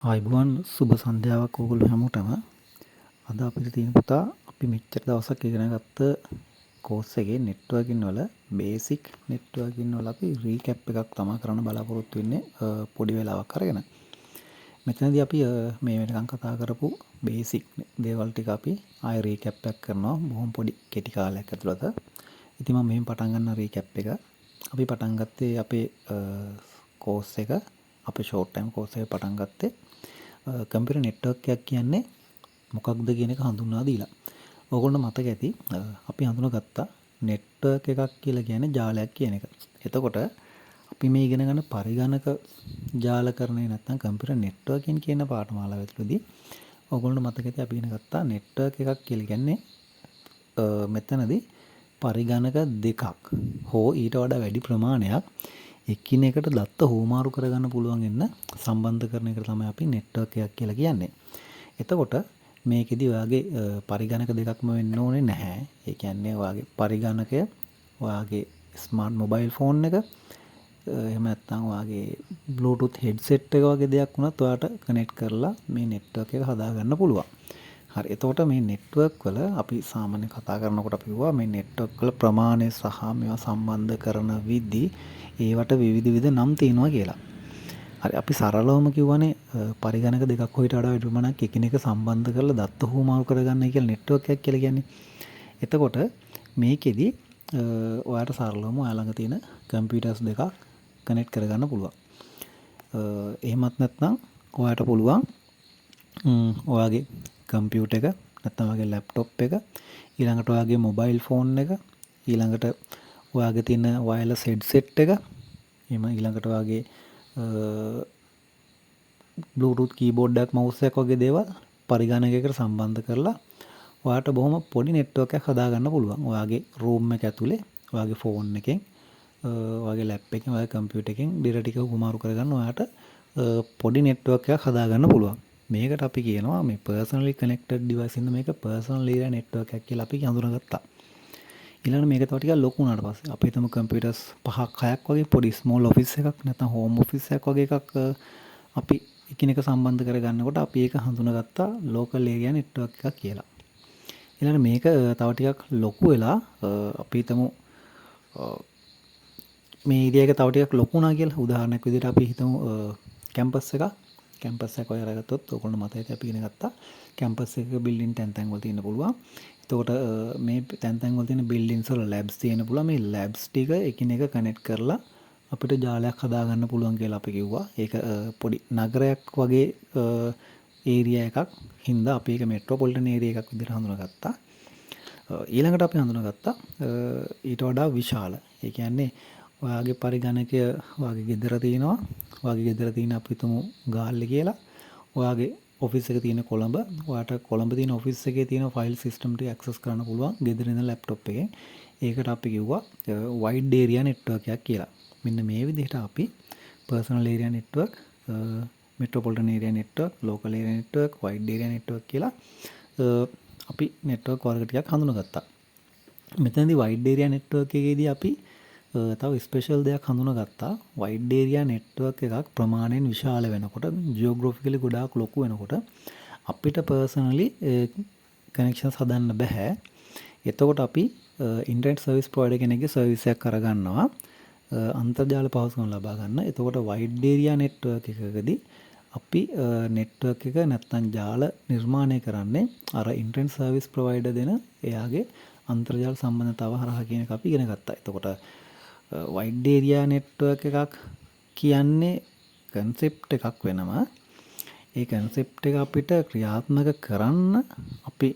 ආයුබෝවන් සුබ සන්ධ්‍යාවක් ඕගොල්ලෝ හැමෝටම. අද අපිට තියෙන පුතා අපි මෙච්චර දවසක් ඉගෙන ගත්ත කෝස් එකේ නෙට්වර්කින් වල බේසික් නෙට්වර්කින් වල අපි රීකැප් එකක් තමයි කරන්න බලාපොරොත්තු වෙන්නේ පොඩි වෙලාවක් අරගෙන. මෙතනදී අපි මේ වෙනකන් කතා කරපු බේසික් දේවල් ටික අපි ආයෙ රීකැප් එකක් කරනවා බොහොම පොඩි කෙටි කාලයක් ඇතුළත. ඉතින් මම මෙහෙම පටන් ගන්න රීකැප් එක. අපි පටන් ගත්තේ අපේ කෝස් එක අපේ ෂෝට් ටයිම් කෝස් එක පටන් ගත්තේ කම්පියුටර් නෙට්වර්ක් එකක් කියන්නේ මොකක්ද කියන එක හඳුන්වා දීලා. ඕගොල්ලන්ට මතක ඇති අපි හඳුනාගත්තා නෙට්වර්ක් එකක් කියලා කියන්නේ ජාලයක් කියන එක. එතකොට අපි මේ ඉගෙන ගන්න පරිගණක ජාලකරණය නැත්නම් කම්පියුටර් නෙට්වර්කින් කියන පාඨමාලාව ඇතුළතදී ඕගොල්ලන්ට මතක ඇති අපි ඉගෙන ගත්තා නෙට්වර්ක් එකක් කියලා කියන්නේ මෙතනදී පරිගණක දෙකක් හෝ ඊට වඩා වැඩි ප්‍රමාණයක් එකිනෙකට දත්ත හුවමාරු කරගන්න පුළුවන් වෙන සම්බන්ධ කරන එකට තමයි අපි නෙට්වර්ක් එකක් කියලා කියන්නේ. එතකොට මේකෙදි ඔයාගේ පරිගණක දෙකක්ම වෙන්න ඕනේ නැහැ. ඒ කියන්නේ ඔයාගේ පරිගණකය ඔයාගේ ස්මාර්ට් මොබයිල් ෆෝන් එක එහෙම නැත්නම් ඔයාගේ බ්ලූටූත් හෙඩ්සෙට් එක වගේ දෙයක් වුණත් ඔයාට කනෙක්ට් කරලා මේ නෙට්වර්ක් එක හදාගන්න පුළුවන්. හරි. එතකොට මේ නෙට්වර්ක් වල අපි සාමාන්‍ය කතා කරනකොට අපි කිව්වා මේ නෙට්වර්ක් වල ප්‍රමාණය සහ මේවා සම්බන්ධ කරන විදි ඒවට විවිධ නම් තියෙනවා කියලා. හරි අපි සරලවම කිව්වනේ පරිගණක දෙකක් හොයිට වඩා වැඩි ප්‍රමාණයක් එකිනෙක සම්බන්ධ කරලා දත්ත හුවමාරු කරගන්නයි කියලා නෙට්වර්ක් එකක් කියලා කියන්නේ. එතකොට මේකෙදි ඔයාට සරලවම ඔයා ළඟ තියෙන කම්පියුටර්ස් දෙකක් කනෙක්ට් කරගන්න පුළුවන්. එහෙමත් නැත්නම් ඔයාට පුළුවන් ඔයාගේ කම්පියුටර් එක නැත්නම් ඔයාගේ ලැප්ටොප් එක ඊළඟට ඔයාගේ මොබයිල් ෆෝන් එක ඊළඟට ඔයාගේ තියෙන වයර්ලස් හෙඩ්සෙට් එක එහෙම ඊළඟට ඔයාගේ බ්ලූටූත් කීබෝඩ් එකක් මවුස් එකක් වගේ දේවල් පරිගණකයකට සම්බන්ධ කරලා ඔයාට බොහොම පොඩි නෙට්වර්ක් එකක් හදාගන්න පුළුවන්. ඔයාගේ රූම් එක ඇතුලේ ඔයාගේ ෆෝන් එකෙන් ඔයාගේ ලැප් එකෙන් ඔයාගේ කම්පියුටර් එකෙන් ඩේටා ටික හුවමාරු කරගන්න ඔයාට පොඩි නෙට්වර්ක් එකක් හදාගන්න පුළුවන්. මේකට අපි කියනවා මේ personally connected device ඉන්න මේක personal area network එකක් කියලා අපි හඳුනාගත්තා. ඊළඟට මේක තව ටිකක් ලොකු වුණාට පස්සේ අපි හිතමු කම්පියුටර්ස් 5ක් 6ක් වගේ පොඩි ස්මෝල් ඔෆිස් එකක් නැත්නම් හෝම් ඔෆිස් එකක් වගේ එකක් අපි එකිනෙක සම්බන්ධ කරගන්නකොට අපි ඒක හඳුනාගත්තා local area network එකක් කියලා. ඊළඟට මේක තව ටිකක් ලොකු වෙලා අපි හිතමු මේ ඒරියා එක තව ටිකක් ලොකු වුණා කියලා. උදාහරණයක් විදිහට අපි හිතමු කැම්පස් එක ඔය අරගත්තොත් ඕගොල්ලෝ මතකයි අපි ඉගෙන ගත්තා කැම්පස් එකක බිල්ඩින් තැන් වල තියෙන්න පුළුවන්. එතකොට මේ තැන් වල තියෙන බිල්ඩින්ස් වල ලැබ්ස් තියෙන්න පුළුවන්. මේ ලැබ්ස් ටික එකිනෙක කනෙක්ට් කරලා අපිට ජාලයක් හදාගන්න පුළුවන් කියලා අපි කිව්වා. ඒක පොඩි නගරයක් වගේ ඒරියා එකක් හින්දා අපි ඒක මෙට්‍රොපොලිටන් ඒරියා එකක් විදිහට හඳුනාගත්තා. ඊළඟට අපි හඳුනාගත්තා ඊට වඩා විශාල. ඒ කියන්නේ ඔයාගේ පරිගණකය ඔයාගේ ගෙදර තියෙනවා. ඔයාගේ ගෙදර තියෙන අපි හිතමු ගාල්ලේ කියලා. ඔයාගේ ඔෆිස් එක තියෙන කොළඹ. ඔයාට කොළඹ තියෙන ඔෆිස් එකේ තියෙන ෆයිල් සිස්ටම් ටික ඇක්සස් කරන්න පුළුවන් ගෙදර ඉඳන් ලැප්ටොප් එකෙන්. ඒකට අපි කිව්වා වයිඩ් ඒරියා නෙට්වර්ක් එකක් කියලා. මෙන්න මේ විදිහට අපි personal area network, metropolitan area network, local area network, wide area network කියලා අපි නෙට්වර්ක් වර්ග ටිකක් හඳුනාගත්තා. මෙතනදී වයිඩ් ඒරියා නෙට්වර්ක් එකේදී අපි තව ස්පෙෂල් දෙයක් හඳුනාගත්තා. වයිඩ් ඒරියා නෙට්වර්ක් එකක් ප්‍රමාණයෙන් විශාල වෙනකොට ජියෝග්‍රැෆිකලි ගොඩාක් ලොකු වෙනකොට අපිට පර්සනලි කනෙක්ෂන්ස් හදන්න බෑ. එතකොට අපි ඉන්ටර්නෙට් සර්විස් ප්‍රොවයිඩර් කෙනෙක්ගේ සර්විස් එකක් අරගන්නවා අන්තර්ජාල පහසුකම් ලබා ගන්න. එතකොට වයිඩ් ඒරියා නෙට්වර්ක් එකකදී අපි නෙට්වර්ක් එක නැත්නම් ජාල නිර්මාණය කරන්නේ අර ඉන්ටර්නෙට් සර්විස් ප්‍රොවයිඩර් දෙන එයාගේ අන්තර්ජාල සම්බන්ධතාව හරහා කියන එක අපි ඉගෙන ගත්තා. එතකොට වයිඩ් ඒරියා නෙට්වර්ක් එකක් කියන්නේ කන්සෙප්ට් එකක් වෙනවා. ඒ කන්සෙප්ට් එක අපිට ක්‍රියාත්මක කරන්න අපි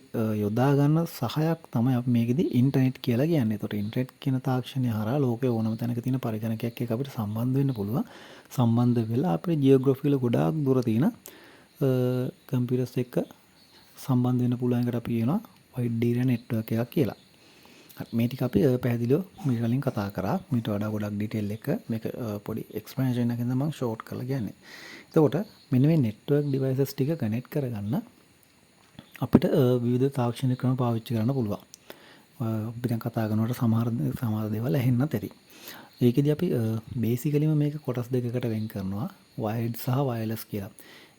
යොදා ගන්න සහයක් තමයි අපි මේකෙදි ඉන්ටර්නෙට් කියලා කියන්නේ. ඒතකොට ඉන්ටර්නෙට් කියන තාක්ෂණය හරහා ලෝකයේ ඕනම තැනක තියෙන පරිගණකයක් එක්ක අපිට සම්බන්ධ වෙන්න පුළුවන්. සම්බන්ධ වෙලා අපේ ජියෝග්‍රැෆිකල ගොඩාක් දුර තියෙන කම්පියුටර්ස් එක්ක සම්බන්ධ වෙන්න පුළුවන් එකට අපි කියනවා වයිඩ් ඒරියා නෙට්වර්ක් එකක් කියලා. මේ ටික අපි පැහැදිලිව මේ වලින් කතා කරා. මීට වඩා ගොඩක් ඩීටේල් එක මේක පොඩි එක්ස්ප්ලනේෂන් එකකින් මම ෂෝට් කරලා කියන්නේ. එතකොට මෙන්න මේ නෙට්වර්ක් ඩිවයිසස් ටික කනෙක්ට් කරගන්න අපිට විවිධ තාක්ෂණික ක්‍රම පාවිච්චි කරන්න පුළුවන්. අපි දැන් කතා කරනකොට සමහර දේවල් ඇහෙන්නත් ඇති. ඒකෙදි අපි බේසිකලිම මේක කොටස් දෙකකට වෙන් කරනවා වයර්ඩ් සහ වයර්ලස් කියලා.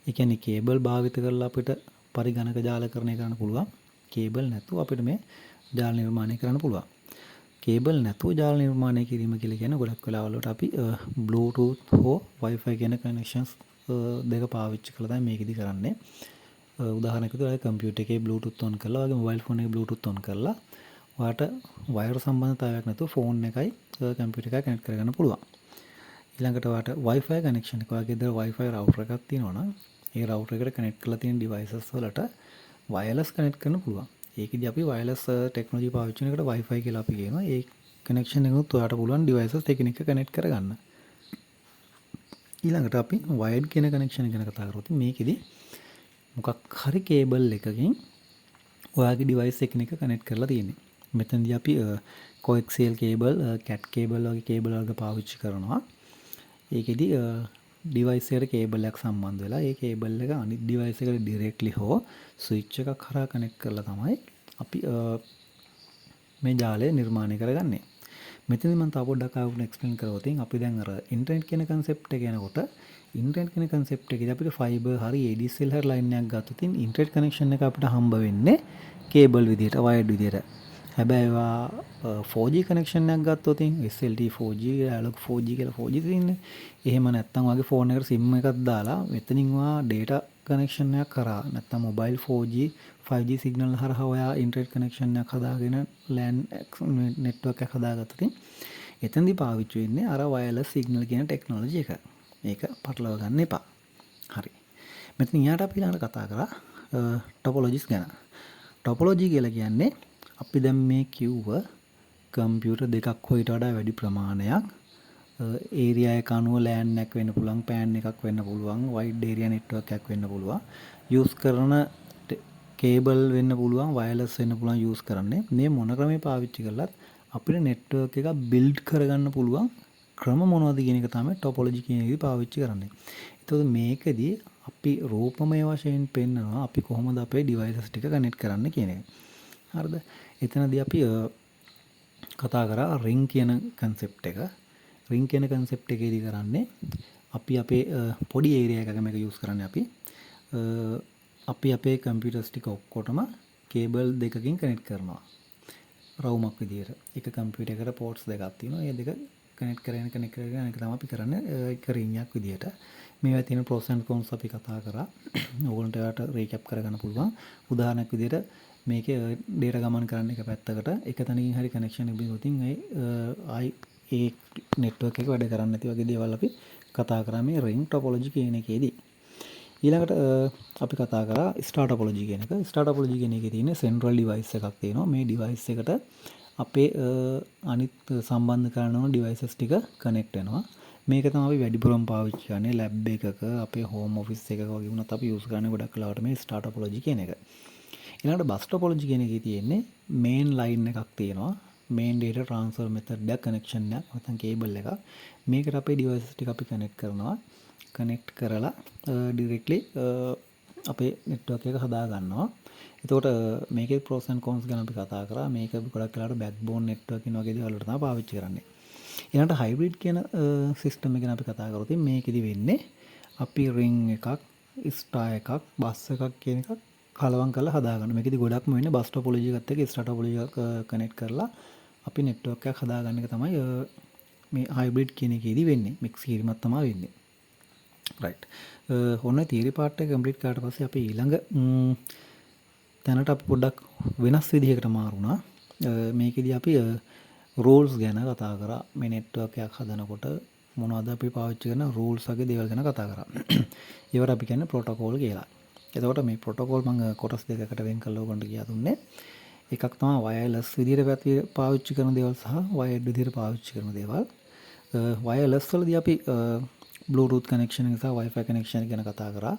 ඒ කියන්නේ කේබල් භාවිත කරලා අපිට පරිගණක ජාලකරණය කරන්න පුළුවන්. කේබල් නැතුව අපිට මේ ජාල නිර්මාණය කරන්න පුළුවන්. කේබල් නැතුව ජාල නිර්මාණය කිරීම කියලා කියන්නේ ගොඩක් වෙලාවලට අපි Bluetooth හෝ Wi-Fi කියන කනෙක්ෂන්ස් දෙක පාවිච්චි කරලා තමයි මේකෙදි කරන්නේ. උදාහරණයක් විදිහට ඔය කම්පියුටර් එකේ Bluetooth on කරලා වගේ මොබයිල් ෆෝන් එකේ Bluetooth on කරලා ඔයාට වයර් සම්බන්ධතාවයක් නැතුව ෆෝන් එකයි කම්පියුටර් එකයි කනෙක්ට් කරගන්න පුළුවන්. ඊළඟට ඔයාට Wi-Fi කනෙක්ෂන් එක ඔයාගේ ගෙදර Wi-Fi router එකක් තියෙනවා නම් ඒ router එකට කනෙක්ට් කරලා තියෙන devices වලට wireless කනෙක්ට් කරන්න පුළුවන්. ඒකෙදි අපි wireless technology පාවිච්චි කරන එකට Wi-Fi කියලා අපි කියනවා. ඒ කනෙක්ෂන් එකනොත් ඔයාට පුළුවන් devices එකිනෙක කනෙක්ට් කරගන්න. ඊළඟට අපි wired කියන කනෙක්ෂන් ගැන කතා කරමු. මේකෙදි මොකක් හරි කේබල් එකකින් ඔයාගේ device එකිනෙක කනෙක්ට් කරලා තියෙන්නේ. මෙතනදී අපි coaxial cable, cat cable වගේ cable වර්ග පාවිච්චි කරනවා. ඒකෙදි device එකට cable එකක් සම්බන්ධ වෙලා ඒ cable එක අනිත් device එකට directly හෝ switch එකක් කරා connect කරලා තමයි අපි මේ ජාලය නිර්මාණය කරගන්නේ. මෙතනදී මම තව පොඩ්ඩක් ආවුන explain කරවොත් අපි දැන් අර internet කියන concept එක යනකොට internet කියන concept එකේදී අපිට fiber හරි ADSL හරි line එකක් ගත්තොත් internet connection එක අපිට හම්බ වෙන්නේ cable විදියට wired විදියට. හැබැයි ඒවා 4G කනෙක්ෂන් එකක් ගත්තොත් SLT 4G, analog 4G කියලා 4G තියෙන්නේ. එහෙම නැත්නම් ඔයාගේ ෆෝන් එකට SIM එකක් දාලා මෙතනින් ඔයා data කනෙක්ෂන් එකක් කරා නැත්නම් mobile 4G 5G signal හරහා ඔයා internet කනෙක්ෂන් එකක් හදාගෙන LAN network එකක් හදාගත්තොත් එතනදී පාවිච්චි වෙන්නේ අර wireless signal කියන technology එක. මේක පටලවා ගන්න එපා. හරි. මෙතන ඊට අපි ඊළඟට කතා කරා topologies ගැන. topology කියලා කියන්නේ අපි දැන් මේ කිව්ව කම්පියුටර් දෙකක් හෝ ඊට වඩා වැඩි ප්‍රමාණයක් ඒරියා එක අනුව LAN එකක් වෙන්න පුළුවන්, PAN එකක් වෙන්න පුළුවන්, wide area network එකක් වෙන්න පුළුවන්. use කරන කේබල් වෙන්න පුළුවන්, wireless වෙන්න පුළුවන් use කරන්නේ. මේ මොන ක්‍රමේ පාවිච්චි කළත් අපිට network එක build කරගන්න පුළුවන් ක්‍රම මොනවද කියන එක තමයි topology කියන එකේ පාවිච්චි කරන්නේ. ඒතකොට මේකදී අපි රූපමය වශයෙන් පෙන්නනවා අපි කොහොමද අපේ devices ටික connect කරන්න කියන එක. හරිද? එතනදී අපි කතා කරා ring කියන concept එක. ring කියන concept එකේදී කරන්නේ අපි අපේ පොඩි area එකක මේක use කරන්නේ අපි අපේ computers ටික ඔක්කොටම cable දෙකකින් connect කරනවා. රවුමක් විදියට. එක computer එකකට ports දෙකක් තියෙනවා. ඒ දෙක connect කරගෙන එක තමයි අපි කරන්නේ එක ring එකක් විදියට. මේවා තියෙන pros and cons අපි කතා කරා. ඕගොල්ලන්ට ඒකට recap කරගන්න පුළුවන්. උදාහරණයක් විදියට මේකේ data ගමන් කරන්න එක පැත්තකට එක තැනකින් හරි connection එක බිඳුවොත් ඒ network එක වැඩ කරන්නේ නැති වගේ දේවල් අපි කතා කරා මේ ring topology කියන එකේදී. ඊළඟට අපි කතා කරා star topology කියන එක. star topology කියන එකේ තියෙන central device එකක් තියෙනවා. මේ device එකට අපේ අනිත් සම්බන්ධ කරන ඕන devices ටික connect වෙනවා. මේක තමයි අපි වැඩිපුරම පාවිච්චි කරන්නේ lab එකක, අපේ home office එකක වගේ වුණත් අපි use කරන්නේ ගොඩක් වෙලාවට මේ star topology කියන එක. ඊළඟට bus topology කියන එකේ තියෙන්නේ main line එකක් තියෙනවා. main data transfer method එක connection එකක් නැත්නම් cable එකක්. මේකට අපේ devices ටික අපි connect කරනවා. connect කරලා directly අපේ network එක හදා ගන්නවා. එතකොට මේකේ pros and cons ගැන අපි කතා කරා. මේක ගොඩක් වෙලාවට backbone networking වගේ දේවල් වලට තමයි පාවිච්චි කරන්නේ. ඊළඟට hybrid කියන system එක ගැන අපි කතා කරොත් මේකෙදි වෙන්නේ අපි ring එකක්, star එකක්, bus එකක් කියන එකක් කලවම් කරලා හදාගන්න. මේකෙදි ගොඩක්ම වෙන්නේ bus topology එකත් එක්ක star topology එක connect කරලා අපි network එකක් හදාගන්න එක තමයි මේ hybrid කියන එකේදී වෙන්නේ. mix කිරීමක් තමයි වෙන්නේ. right. ඔන්න theory part එක complete කරාට පස්සේ අපි ඊළඟ තැනට අපි පොඩ්ඩක් වෙනස් විදිහකට මාරුණා. මේකෙදි අපි rules ගැන කතා කරා. මේ network එකක් හදනකොට මොනවද අපි පාවිච්චි කරන rules වගේ දේවල් ගැන කතා කරා. ඒවට අපි කියන්නේ protocol කියලා. එතකොට මේ protocol මම කොටස් දෙකකට වෙන් කරලා ඔයගොල්ලන්ට කියා දුන්නේ. එකක් තමයි wireless විදිහට පාවිච්චි කරන දේවල් සහ wired විදිහට පාවිච්චි කරන දේවල්. wireless වලදී අපි Bluetooth connection එක සහ Wi-Fi connection එක ගැන කතා කරා.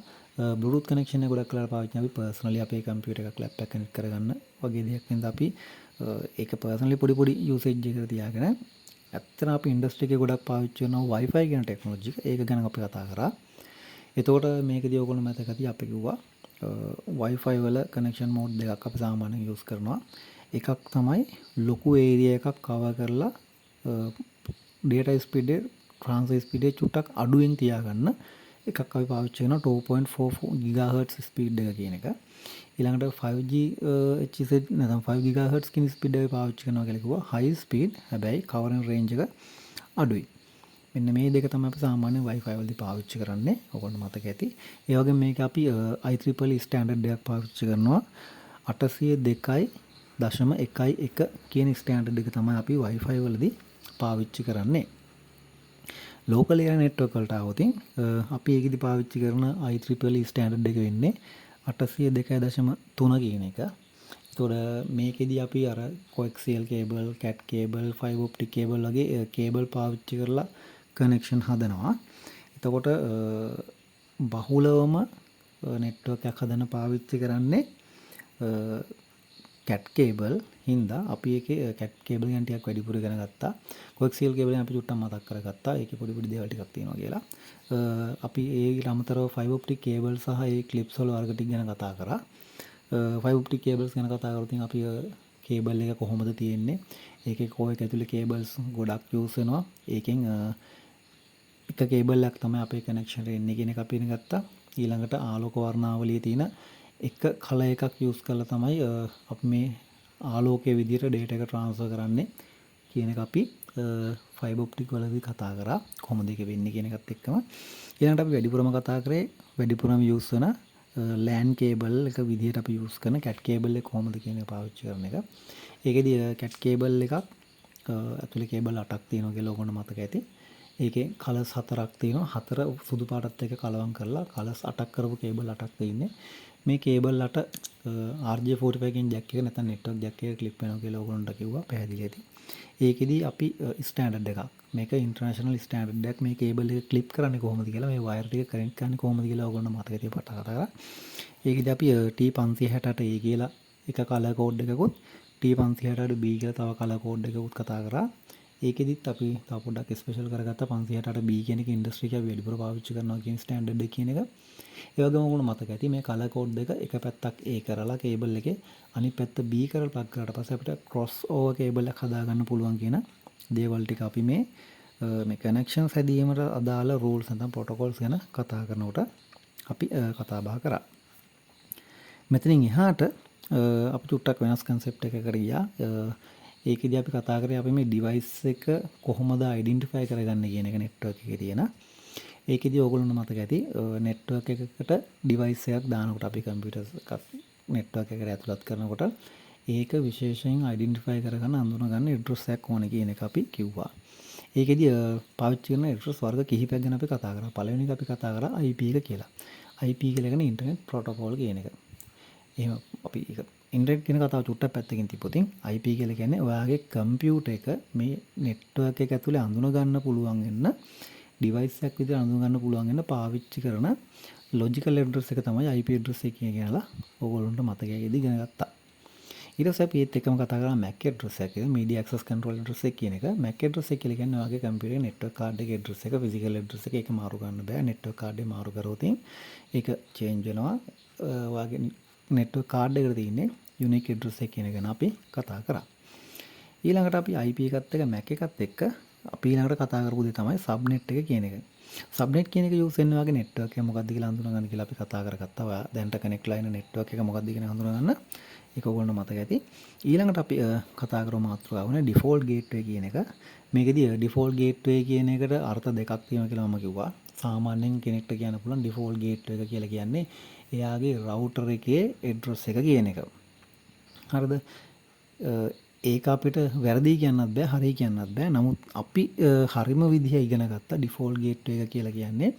Bluetooth connection එක ගොඩක් වෙලාවට පාවිච්චි අපි personally අපේ computer එකක් laptop එකක් connect කරගන්න වගේ දෙයක් වෙනද අපි ඒක personally පොඩි usage එකකට තියාගෙන ඇත්තටම අපි industry එකේ ගොඩක් පාවිච්චි කරන Wi-Fi කියන technology එක ඒක ගැන අපි කතා කරා. එතකොට මේකදී ඔයගොල්ලෝ මතක ඇති අපි කිව්වා Wi-Fi වල connection mode දෙකක් අපි සාමාන්‍යයෙන් use කරනවා. එකක් තමයි ලොකු area එකක් cover කරලා data speed transfer speed එක චුට්ටක් අඩුවෙන් තියාගන්න. එකක් අපි පාවිච්චි කරනවා 2.44 GHz ස්පීඩ් එක කියන එක. ඊළඟට 5G chipset නැත්නම් 5 GHz කියන ස්පීඩ් එක පාවිච්චි කරනවා කියලා කිව්වා high speed. හැබැයි කවරේජ් රේන්ජ් එක අඩුයි. මෙන්න මේ දෙක තමයි අපි සාමාන්‍ය Wi-Fi වලදී පාවිච්චි කරන්නේ. ඔයගොල්ලෝ මතක ඇති. ඒ වගේම මේක අපි IEEE ස්ටෑන්ඩඩ් එකක් පාවිච්චි කරනවා 802.11 කියන ස්ටෑන්ඩඩ් එක තමයි අපි Wi-Fi වලදී පාවිච්චි කරන්නේ. ලෝකල් එරියා නෙට්වර්ක් වලට આવොත් අපි ඒකෙදි පාවිච්චි කරන IEEE ස්ටෑන්ඩඩ් එක වෙන්නේ 802.3 කියන එක. එතකොට මේකෙදි අපි අර coaxial cable, cat cable, fiber optic cable වගේ කේබල් පාවිච්චි කරලා කනෙක්ෂන් හදනවා. එතකොට බහුලවම නෙට්වර්ක් එකක් හදන්න පාවිච්චි කරන්නේ cat cable හින්දා අපි ඒකේ cat cable ගැන ටිකක් වැඩිපුර ඉගෙන ගත්තා. coaxial cable ගැන අපි චුට්ටක් මතක් කරගත්තා. ඒකේ පොඩි පොඩි දේවල් ටිකක් තියෙනවා කියලා. අපි ඒකට අමතරව fiber optic cable සහ ඒ clips වල වර්ග ටික ගැන කතා කරා. fiber optic cables ගැන කතා කරලා තින් අපි කේබල් එක කොහොමද තියෙන්නේ? ඒකේ කෝ එක ඇතුලේ cables ගොඩක් යූස් වෙනවා. ඒකෙන් එක කේබල් එකක් තමයි අපේ කනෙක්ෂන් එක එන්නේ කියන එක අපි ඉගෙන ගත්තා. ඊළඟට ආලෝක වර්ණාවලියේ තියෙන එක කලර් එකක් යූස් කරලා තමයි අපි මේ ආලෝකයේ විදිහට data එක transfer කරන්නේ කියන එක අපි fiber optic වලදී කතා කරා. කොහොමද ඒක වෙන්නේ කියන එකත් එක්කම ඊළඟට අපි වැඩිපුරම කතා කරේ වැඩිපුරම යූස් වෙන LAN cable එක විදිහට අපි යූස් කරන cat cable එක කොහොමද කියන එක පාවිච්චි කරන එක. ඒකෙදි cat cable එකක් ඇතුලේ cable 8ක් තියෙනවා කියලා ඔයගොල්ලෝ මතක ඇති. ඒකේ කලර්ස් 4ක් තියෙනවා. 4 සුදු පාටත් එක්ක කලවම් කරලා කලර්ස් 8ක් කරපු cable 8ක් තියෙන්නේ. මේ cable 8 RJ45 කියන jack එක නැත්නම් network jack එක clip වෙනවා කියලා ඔයගොල්ලන්ට කිව්වා පැහැදිලි ඇති. ඒකෙදි අපි ස්ටෑන්ඩඩ් එකක් මේක ඉන්ටර්නැෂනල් ස්ටෑන්ඩඩ් එකක් මේ කේබල් එක ක්ලිප් කරන්නේ කොහොමද කියලා මේ වයර් ටික කනෙක්ට් කරන්නේ කොහොමද කියලා ඔයගොල්ලෝ මතක තියාගන්න කතා කරා. ඒකෙදි අපි T568A කියලා එක කලර් කෝඩ් එකකුත් T568B කියලා තව කලර් කෝඩ් එකකුත් කතා කරා. ඒකෙදිත් අපි තව පොඩ්ඩක් ස්පෙෂල් කරගත්ත 568B කියන එක ඉන්ඩස්ට්‍රි එකේ වැඩිපුර පාවිච්චි කරනවා කියන ස්ටෑන්ඩඩ් එක කියන එක. ඒ වගේම ඔයගොල්ලෝ මතක ඇති මේ කලර් කෝඩ් දෙක එක පැත්තක් A කරලා කේබල් එකේ අනිත් පැත්ත B කරලා ප්ලග් කරාට පස්සේ අපිට ක්‍රොස් ඕවර් කේබල් එකක් හදාගන්න පුළුවන් කියන දේවල් ටික අපි මේ කනෙක්ෂන් හැදීමට අදාළ රූල්ස් නැත්නම් ප්‍රොටෝකෝල්ස් ගැන කතා කරනකොට අපි කතා බහ කරා. මෙතනින් එහාට අපි චුට්ටක් වෙනස් කන්සෙප්ට් එකකට ගියා. ඒකෙදී අපි කතා කරේ අපි මේ ඩිවයිස් එක කොහොමද අයිඩෙන්ටිෆයි කරගන්නේ කියන එක නෙට්වර්ක් එකේ තියෙන. ඒකෙදී ඕගොල්ලන්ට මතක ඇති නෙට්වර්ක් එකකට ඩිවයිස් එකක් දානකොට අපි කම්පියුටර් එකක් නෙට්වර්ක් එකට ඇතුළත් කරනකොට ඒක විශේෂයෙන් අයිඩෙන්ටිෆයි කරගන්න අඳුනගන්න ඇඩ්‍රස් එකක් ඕනේ කියන එක අපි කිව්වා. ඒකෙදී පාවිච්චි කරන ඇඩ්‍රස් වර්ග කිහිපයක් ගැන අපි කතා කරා. පළවෙනි එක අපි කතා කරා IP එක කියලා. IP කියලා කියන්නේ ඉන්ටර්නෙට් ප්‍රොටෝකෝල් කියන එක. එහෙම අපි ඒක ඉන්ටර්නෙට් කියන කතාව චුට්ටක් පැත්තකින් තියපොතින් IP කියලා කියන්නේ ඔයාගේ කම්පියුටර් එක මේ නෙට්වර්ක් එක ඇතුලේ අඳුන ගන්න පුළුවන් වෙන ඩිවයිස් එකක් විදිහට අඳුන ගන්න පුළුවන් වෙන පාවිච්චි කරන ලොජිකල් ඇඩ්‍රස් එක තමයි IP ඇඩ්‍රස් එක කියලා ඕගොල්ලන්ට මතකයේදී ඉගෙන ගත්තා. ඊට පස්සේ අපි ඒත් එක්කම කතා කරා MAC ඇඩ්‍රස් එක, media access control ඇඩ්‍රස් එක කියන එක. MAC ඇඩ්‍රස් එක කියලා කියන්නේ ඔයාගේ කම්පියුටරේ නෙට්වර්ක් කාඩ් එකේ ඇඩ්‍රස් එක, ෆිසිකල් ඇඩ්‍රස් එක ඒක මාරු කරන්න බෑ. නෙට්වර්ක් කාඩ් එක මාරු කරොත් ඒක චේන්ජ් වෙනවා. ඔයාගේ නෙට්වර්ක් කාඩ් එකට තියෙන්නේ යුනික් ඇඩ්‍රස් එක කියන එක ගැන අපි කතා කරා. ඊළඟට අපි IP එකත් එක්ක MAC එකත් එක්ක අපි ඊළඟට කතා කරපු දේ තමයි සබ්නෙට් එක කියන එක. සබ්නෙට් කියන එක යූස් වෙන්නේ වගේ නෙට්වර්ක් එක මොකක්ද කියලා හඳුනගන්න කියලා අපි කතා කරගත්තා. ඔයා දැනට කනෙක්ට් ලයින නෙට්වර්ක් එක මොකක්ද කියන හඳුනගන්න. ඒක ඕගොල්ලෝ මතක ඇති. ඊළඟට අපි කතා කරමු මාතෘකාව වුණේ ඩිෆෝල්ට් ගේට්වේ කියන එක. මේකෙදී ඩිෆෝල්ට් ගේට්වේ කියන එකට අර්ථ දෙකක් තියෙනවා කියලා මම කිව්වා. සාමාන්‍යයෙන් කෙනෙක්ට කියන්න පුළුවන් ඩිෆෝල්ට් ගේට්වේ එක කියලා කියන්නේ එයාගේ රවුටර් එකේ ඇඩ්‍රස් එක කියන එක. හරිද? ඒක අපිට වැරදි කියන්නත් බෑ හරි කියන්නත් බෑ. නමුත් අපි හරිම විදිහ ඉගෙන ගත්ත ඩිෆෝල්ට් ගේට්වේ එක කියලා කියන්නේ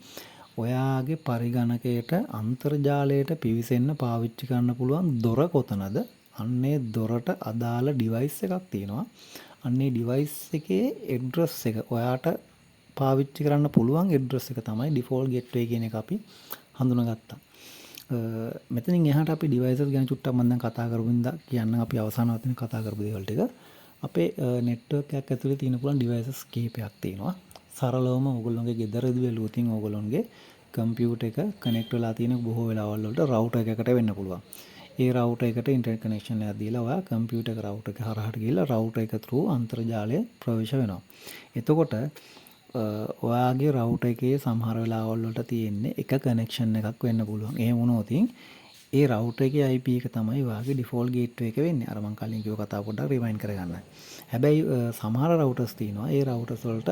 ඔයාගේ පරිගණකයට අන්තර්ජාලයට පිවිසෙන්න පාවිච්චි කරන්න පුළුවන් දොර කොතනද? අන්නේ දොරට අදාළ ඩිවයිස් එකක් තියෙනවා. අන්නේ ඩිවයිස් එකේ ඇඩ්‍රස් එක ඔයාට පාවිච්චි කරන්න පුළුවන් ඇඩ්‍රස් එක තමයි ඩිෆෝල්ට් ගේට්වේ කියන එක අපි හඳුනාගත්තා. මෙතනින් එහාට අපි ඩිවයිසස් ගැන චුට්ටක් මම දැන් කතා කරපු ඉඳලා කියන්න අපි අවසාන වශයෙන් කතා කරපු දේවල් ටික. අපේ නෙට්වර්ක් එකක් ඇතුලේ තියෙන පුළුවන් ඩිවයිසස් කීපයක් තියෙනවා. සරලවම ඕගොල්ලෝගේ ගෙදරදී බැලුවොත් ඕගොල්ලෝගේ කම්පියුටර් එක කනෙක්ට් වෙලා තියෙන බොහෝ වෙලාවල් වලට රවුටර් එකකට වෙන්න පුළුවන්. ඒ රවුටර් එකට ඉන්ටර්නෙට් කනෙක්ෂන් එකක් දීලා ඔයා කම්පියුටර් එක රවුටර් එක හරහාට ගිහලා රවුටර් එක through අන්තර්ජාලය ප්‍රවේශ වෙනවා. එතකොට ඔයාගේ රවුටර් එකේ සමහර වෙලාවල් වලට තියෙන්නේ එක කනෙක්ෂන් එකක් වෙන්න පුළුවන්. එහෙම වුණොත් ඒ රවුටර් එකේ IP එක තමයි ඔයාගේ ඩිෆෝල්ට් ගේට්වේ එක වෙන්නේ. අර මම කලින් කිව්ව කතාව පොඩ්ඩක් රිවයින්ඩ් කරගන්න. හැබැයි සමහර රවුටර්ස් තියෙනවා. ඒ රවුටර්ස් වලට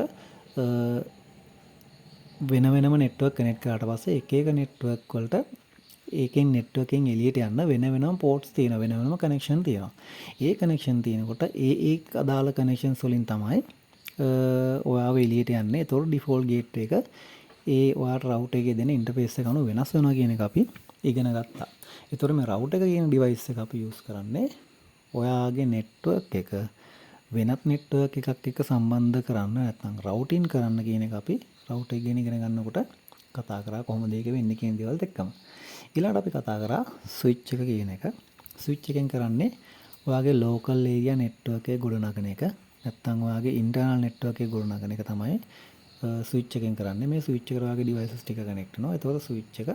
වෙන වෙනම නෙට්වර්ක් කනෙක්ට් කරාට පස්සේ එක එක නෙට්වර්ක් වලට ඒකෙන් නෙට්වර්ක් එකෙන් එළියට යන්න වෙන වෙනම පෝට්ස් තියෙනවා. වෙන වෙනම කනෙක්ෂන් තියෙනවා. ඒ කනෙක්ෂන් තියෙනකොට ඒ අදාළ කනෙක්ෂන්ස් වලින් තමයි ඔයාව එළියට යන්නේ. ඒතකොට ඩිෆෝල්ට් ගේට්වේ එක ඒ ඔයාට රවුටර් එකේ දෙන ඉන්ටර්ෆේස් එක අනුව වෙනස් වෙනවා කියන එක අපි ඉගෙන ගත්තා. ඒතකොට මේ රවුටර් එක කියන ඩිවයිස් එක අපි යූස් කරන්නේ ඔයාගේ නෙට්වර්ක් එක වෙනත් නෙට්වර්ක් එකක් එක්ක සම්බන්ධ කරන්න නැත්නම් රවුටින් කරන්න කියන එක අපි රවුටර් එක ගැන ඉගෙන ගන්නකොට කතා කරා කොහොමද ඒක වෙන්නේ කියන දේවල්ත් එක්කම. ඊළඟට අපි කතා කරා ස්විච් එක කියන එක. ස්විච් එකෙන් කරන්නේ ඔයාගේ ලෝකල් ඒරියා නෙට්වර්ක් එක ගොඩනගන එක. නැත්නම් ඔයාගේ ඉන්ටර්නල් නෙට්වර්ක් එක ගොඩනගන එක තමයි ස්විච් එකෙන් කරන්නේ. මේ ස්විච් එකට ඔයාගේ ඩිවයිසස් ටික කනෙක්ට් වෙනවා. ඒතකොට ස්විච් එක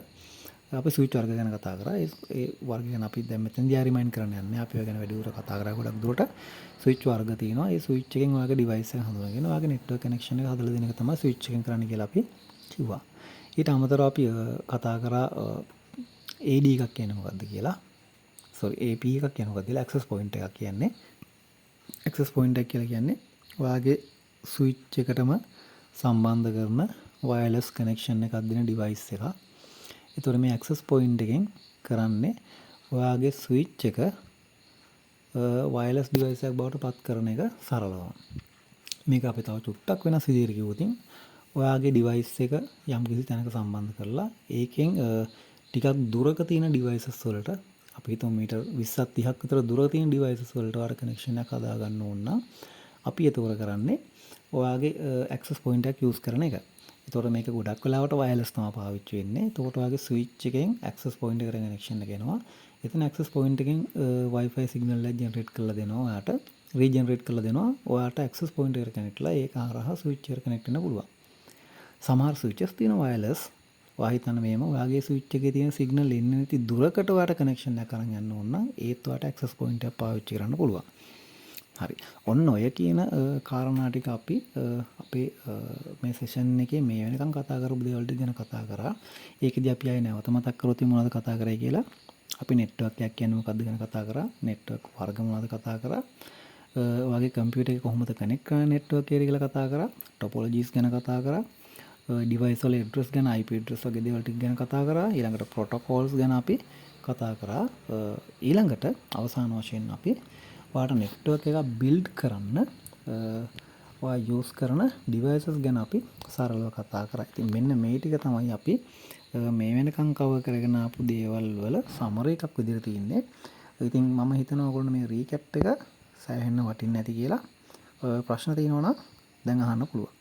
අපි ස්විච් වර්ග ගැන කතා කරා. ඒ වර්ග ගැන අපි දැන් මෙතනදී රිමයින්ඩ් කරන්න යන්නේ. අපි ඔය ගැන වැඩි දුර කතා කරා ගොඩක් දුරට. ස්විච් වර්ග තියෙනවා. ඒ ස්විච් එකෙන් ඔයාගේ ඩිවයිස් එක හඳුනාගෙන ඔයාගේ නෙට්වර්ක් කනෙක්ෂන් එක හදලා දෙන එක තමයි ස්විච් එකෙන් කරන්න කියලා අපි කිව්වා. ඊට අමතරව අපි කතා කරා AD එකක් කියන්නේ මොකක්ද කියලා. AP එකක් කියන්නේ මොකක්ද කියලා. access point එකක් කියන්නේ. access point එක කියලා කියන්නේ ඔයාගේ ස්විච් එකටම සම්බන්ධ කරන වයර්ලස් කනෙක්ෂන් එකක් දෙන ඩිවයිස් එකක්. ඒතකොට මේ access point එකෙන් කරන්නේ ඔයාගේ ස්විච් එක වයර්ලස් ඩිවයිස් එකක් බවට පත් කරන එක සරලව. මේක අපි තව චුට්ටක් වෙනස් විදිහට කිව්වොත් ඔයාගේ ඩිවයිස් එක යම් කිසි තැනක සම්බන්ධ කරලා ඒකෙන් ටිකක් දුරක තියෙන ඩිවයිසස් වලට අපි හිතමු මීටර් 20ක් 30ක් විතර දුර තියෙන ඩිවයිසස් වලට වර කනෙක්ෂන් එකක් හදා ගන්න ඕන නම් අපි ඒතකොට කරන්නේ ඔයාගේ access point එකක් use කරන එක. ඒතකොට මේක ගොඩක් වෙලාවට වයර්ලස් තමයි පාවිච්චි වෙන්නේ. ඒතකොට ඔයාගේ ස්විච් එකෙන් access point එකට කනෙක්ෂන් එක එනවා. එතන access point එකෙන් Wi-Fi signal එක generate කරලා දෙනවා. ඔයාට regenerate කරලා දෙනවා. ඔයාට access point එකට කනෙක්ට්ලා ඒක හරහා switch එකට කනෙක්ට් වෙන්න පුළුවන්. සමහර ස්විචස් තියෙනවා වයර්ලස්. ඔයා හිතන්න මේම ඔයාගේ ස්විච් එකේ තියෙන සිග්නල් එන්නේ නැති දුරකට ඔයාට කනෙක්ෂන් එකක් අරන් යන්න ඕන නම් ඒත් ඔයාට access point එකක් පාවිච්චි කරන්න පුළුවන්. හරි. ඔන්න ඔය කියන කාරණා ටික අපි අපේ මේ සෙෂන් එකේ මේ වෙනකන් කතා කරපු දේවල් ටික ගැන කතා කරා. ඒකෙදි අපි ආයේ නැවත මතක් කරොත් මොනවද කතා කරේ කියලා. අපි නෙට්වර්ක් එකක් කියන්නේ මොකක්ද ගැන කතා කරා. නෙට්වර්ක් වර්ග මොනවද කතා කරා. ඔයාගේ කම්පියුටර් එක කොහොමද කනෙක්ට් කරන්නේ නෙට්වර්ක් එකට කියලා කතා කරා. ටොපොලොජිස් ගැන කතා කරා. ඩිවයිස් වල ඇඩ්‍රස් ගැන IP ඇඩ්‍රස් වගේ දේවල් ටික ගැන කතා කරා. ඊළඟට ප්‍රොටෝකෝල්ස් ගැන අපි කතා කරා. ඊළඟට අවසාන වශයෙන් අපි ඔයාට නෙට්වර්ක් එකක් බිල්ඩ් කරන්න ඔයා යූස් කරන ඩිවයිසස් ගැන අපි සරලව කතා කරා. ඉතින් මෙන්න මේ ටික තමයි අපි මේ වෙනකන් කවර් කරගෙන ආපු දේවල් වල සමරි එකක් විදිහට තියෙන්නේ. ඉතින් මම හිතනවා ඔයගොල්ලෝ මේ රීකැප් එක සෑහෙන්න වටින්නේ නැති කියලා. ප්‍රශ්න තියෙනවා නම් දැන් අහන්න පුළුවන්.